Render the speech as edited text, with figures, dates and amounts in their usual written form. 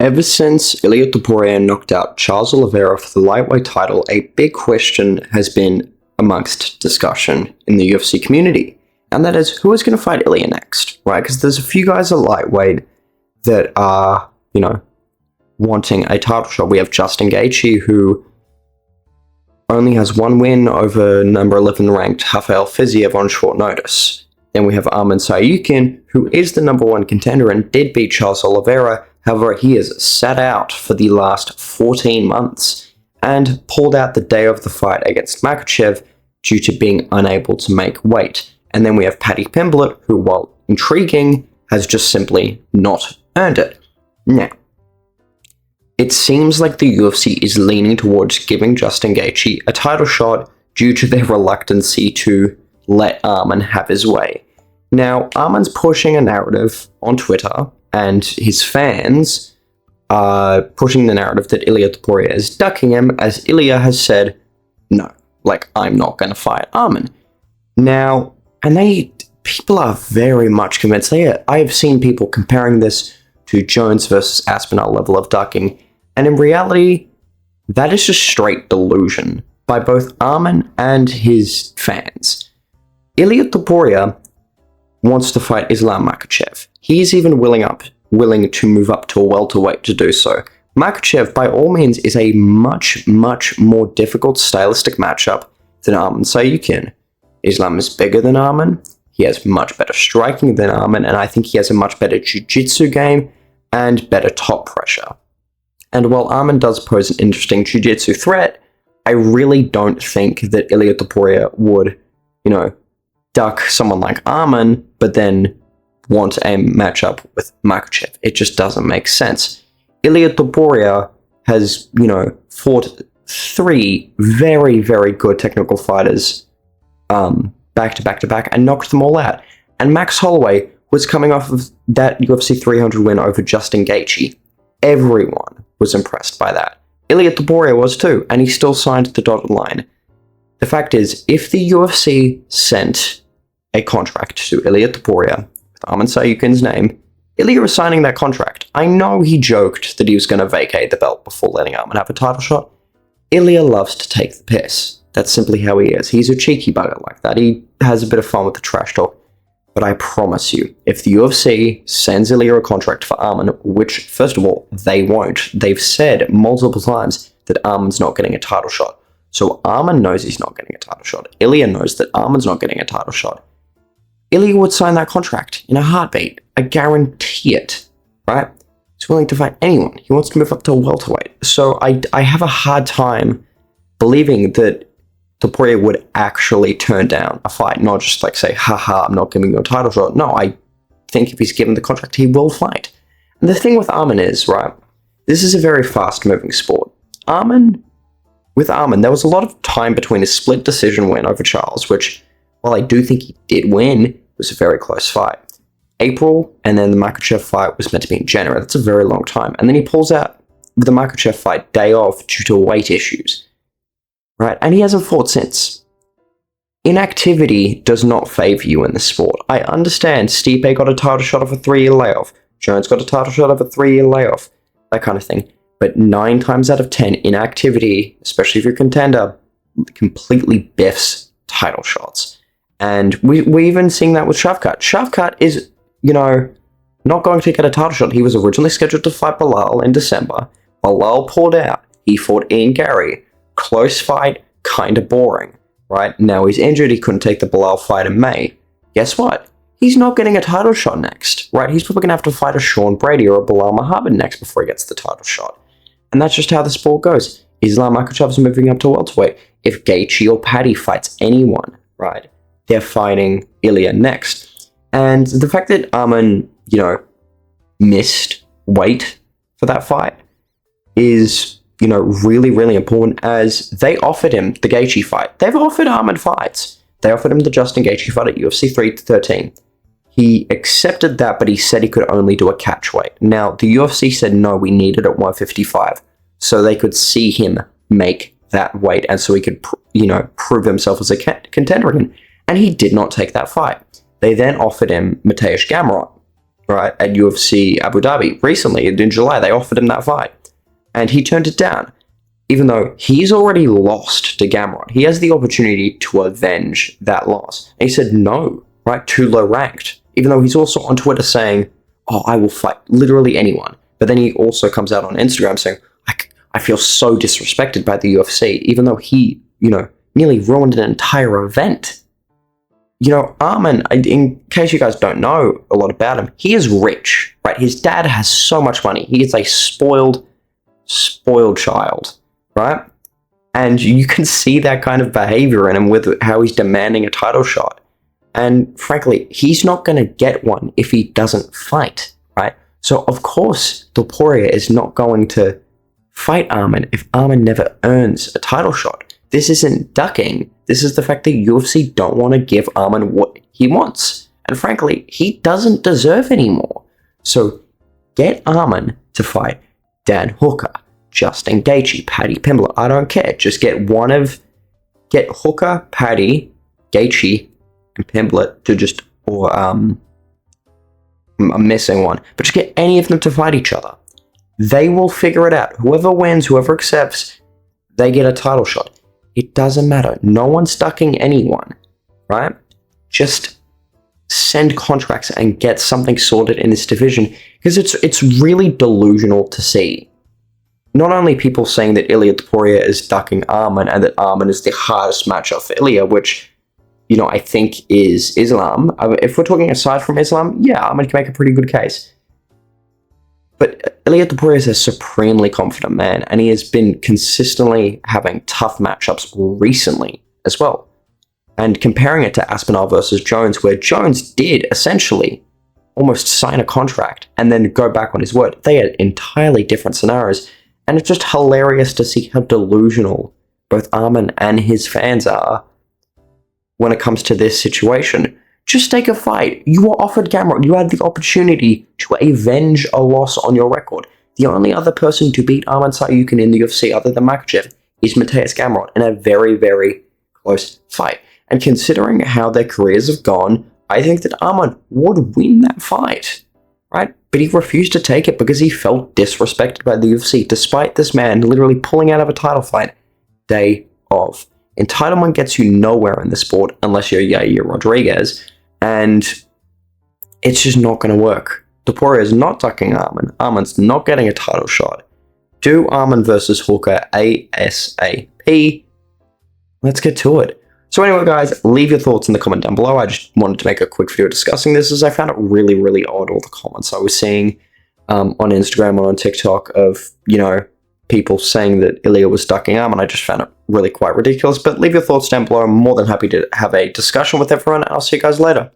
Ever since Ilia Topuria knocked out Charles Oliveira for the lightweight title, a big question has been amongst discussion in the UFC community, and that is, who is going to fight Ilia next, right? Because there's a few guys at lightweight that are, wanting a title shot. We have Justin Gaethje, who only has one win over number 11 ranked Rafael Fiziev on short notice. Then we have Arman Sayukin, who is the number 1 contender and did beat Charles Oliveira. However, he is sat out for the last 14 months and pulled out the day of the fight against Makhachev due to being unable to make weight. And then we have Paddy Pimblett, who, while intriguing, has just simply not earned it. Now, it seems like the UFC is leaning towards giving Justin Gaethje a title shot due to their reluctancy to let Arman have his way. Now, Arman's pushing a narrative on Twitter, and his fans are pushing the narrative that Ilia Topuria is ducking him, as Ilia has said, no, I'm not going to fight Arman. Now, people are very much convinced. I have seen people comparing this to Jones versus Aspinall level of ducking, and in reality, that is just straight delusion by both Arman and his fans. Ilia Topuria wants to fight Islam Makhachev. He is even willing to move up to a welterweight to do so. Makhachev, by all means, is a much, much more difficult stylistic matchup than Arman Sayukin. Islam is bigger than Arman, he has much better striking than Arman, and I think he has a much better jiu-jitsu game and better top pressure. And while Arman does pose an interesting jiu-jitsu threat, I really don't think that Ilia Topuria would, duck someone like Arman, but then want a matchup with Makhachev. It just doesn't make sense. Ilia Topuria has, fought 3 very, very good technical fighters back to back to back and knocked them all out. And Max Holloway was coming off of that UFC 300 win over Justin Gaethje. Everyone was impressed by that. Ilia Topuria was too, and he still signed the dotted line. The fact is, if the UFC sent a contract to Ilia Topuria with Arman Sayukin's name, Ilia was signing that contract. I know he joked that he was going to vacate the belt before letting Arman have a title shot. Ilia loves to take the piss. That's simply how he is. He's a cheeky bugger like that. He has a bit of fun with the trash talk. But I promise you, if the UFC sends Ilia a contract for Arman, which, first of all, they won't. They've said multiple times that Arman's not getting a title shot. So Arman knows he's not getting a title shot. Ilia knows that Arman's not getting a title shot. Ilia would sign that contract in a heartbeat. I guarantee it, right? He's willing to fight anyone. He wants to move up to a welterweight. So I have a hard time believing that Topuria would actually turn down a fight, not just say, haha, I'm not giving you a title shot. No, I think if he's given the contract, he will fight. And the thing with Arman is, right, this is a very fast-moving sport. With Arman, there was a lot of time between his split decision win over Charles, which, while I do think he did win, it was a very close fight. April, and then the Makhachev fight was meant to be in January. That's a very long time. And then he pulls out the Makhachev fight day off due to weight issues. Right? And he hasn't fought since. Inactivity does not favor you in this sport. I understand Stipe got a title shot of a 3-year layoff. Jones got a title shot of a 3-year layoff. That kind of thing. But 9 times out of 10, inactivity, especially if you're a contender, completely biffs title shots. And we're even seeing that with Shavkat. Shavkat is, not going to get a title shot. He was originally scheduled to fight Bilal in December. Bilal pulled out. He fought Ian Gary. Close fight, kind of boring, right? Now he's injured, he couldn't take the Bilal fight in May. Guess what? He's not getting a title shot next, right? He's probably going to have to fight a Sean Brady or a Bilal Muhammad next before he gets the title shot. And that's just how the sport goes. Islam Makhachev's moving up to welterweight. If Gaethje or Paddy fights anyone, right, they're fighting Ilia next. And the fact that Arman, missed weight for that fight is really, really important, as they offered him the Gaethje fight. They've offered Arman fights. They offered him the Justin Gaethje fight at UFC 313. He accepted that, but he said he could only do a catch weight. Now, the UFC said, no, we need it at 155, so they could see him make that weight, and so he could, prove himself as a contender again. And he did not take that fight. They then offered him Mateusz Gamrot, right, at UFC Abu Dhabi recently in July. They offered him that fight, and he turned it down. Even though he's already lost to Gamrot, he has the opportunity to avenge that loss. And he said no, right, too low ranked. Even though he's also on Twitter saying, oh, I will fight literally anyone. But then he also comes out on Instagram saying, I feel so disrespected by the UFC, even though he, nearly ruined an entire event. Arman, in case you guys don't know a lot about him, he is rich, right? His dad has so much money. He is a spoiled child. Right? And you can see that kind of behavior in him with how he's demanding a title shot. And frankly, he's not going to get one if he doesn't fight, right? So of course, Topuria is not going to fight Arman if Arman never earns a title shot. This isn't ducking. This is the fact that UFC don't want to give Arman what he wants. And frankly, he doesn't deserve any more. So get Arman to fight Dan Hooker, Justin Gaethje, Paddy Pimblett. I don't care. Just get Hooker, Paddy, Gaethje, and Pimblett to just, or I'm missing one, but just get any of them to fight each other. They will figure it out. Whoever wins, whoever accepts, they get a title shot. It doesn't matter. No one's ducking anyone, right? Just send contracts and get something sorted in this division, because it's really delusional to see. Not only people saying that Ilia Topuria is ducking Arman and that Arman is the hardest matchup for Ilia, which, I think is Islam. If we're talking aside from Islam, yeah, Arman can make a pretty good case. But Ilia Topuria is a supremely confident man, and he has been consistently having tough matchups recently as well. And comparing it to Aspinall versus Jones, where Jones did essentially almost sign a contract and then go back on his word. They had entirely different scenarios. And it's just hilarious to see how delusional both Arman and his fans are when it comes to this situation. Just take a fight. You were offered Gamrot. You had the opportunity to avenge a loss on your record. The only other person to beat Arman Sayukin in the UFC other than Makhachev is Mateusz Gamrot in a very, very close fight. And considering how their careers have gone, I think that Arman would win that fight. Right? But he refused to take it because he felt disrespected by the UFC, despite this man literally pulling out of a title fight day of. Entitlement gets you nowhere in the sport unless you're Yair Rodriguez, and it's just not going to work. Topuria is not ducking Arman. Arman's not getting a title shot. Do Arman versus Hooker ASAP. Let's get to it. So anyway, guys, leave your thoughts in the comment down below. I just wanted to make a quick video discussing this, as I found it really, really odd, all the comments I was seeing on Instagram and on TikTok of, people saying that Ilia was ducking Arman. I just found it really quite ridiculous. But leave your thoughts down below. I'm more than happy to have a discussion with everyone. I'll see you guys later.